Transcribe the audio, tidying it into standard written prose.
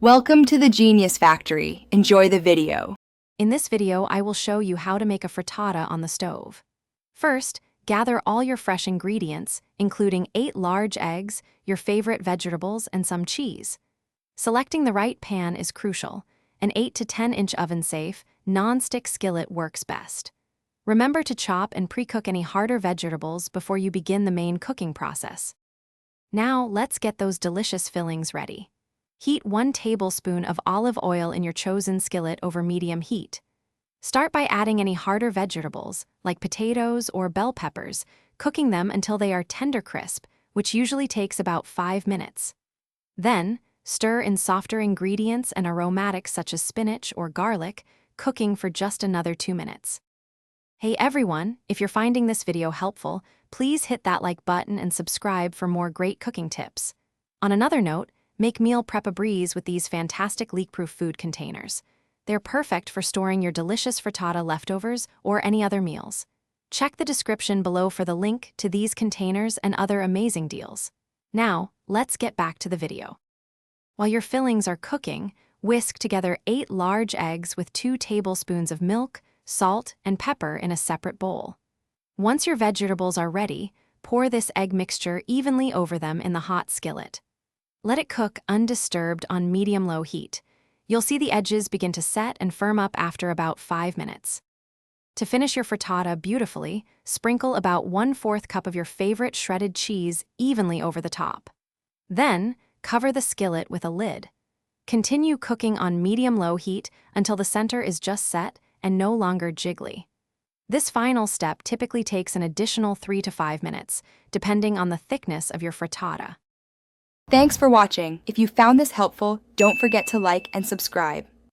Welcome to the Genius Factory. Enjoy the video. In this video, I will show you how to make a frittata on the stove. First, gather all your fresh ingredients, including 8 large eggs, your favorite vegetables, and some cheese. Selecting the right pan is crucial. An 8 to 10-inch oven-safe, non-stick skillet works best. Remember to chop and pre-cook any harder vegetables before you begin the main cooking process. Now, let's get those delicious fillings ready. Heat 1 tablespoon of olive oil in your chosen skillet over medium heat. Start by adding any harder vegetables, like potatoes or bell peppers, cooking them until they are tender crisp, which usually takes about 5 minutes. Then, stir in softer ingredients and aromatics such as spinach or garlic, cooking for just another 2 minutes. Hey everyone, if you're finding this video helpful, please hit that like button and subscribe for more great cooking tips. On another note, make meal prep a breeze with these fantastic leak-proof food containers. They're perfect for storing your delicious frittata leftovers or any other meals. Check the description below for the link to these containers and other amazing deals. Now, let's get back to the video. While your fillings are cooking, whisk together 8 large eggs with 2 tablespoons of milk, salt, and pepper in a separate bowl. Once your vegetables are ready, pour this egg mixture evenly over them in the hot skillet. Let it cook undisturbed on medium-low heat. You'll see the edges begin to set and firm up after about 5 minutes. To finish your frittata beautifully, sprinkle about 1/4 cup of your favorite shredded cheese evenly over the top. Then, cover the skillet with a lid. Continue cooking on medium-low heat until the center is just set and no longer jiggly. This final step typically takes an additional 3 to 5 minutes, depending on the thickness of your frittata. Thanks for watching. If you found this helpful, don't forget to like and subscribe.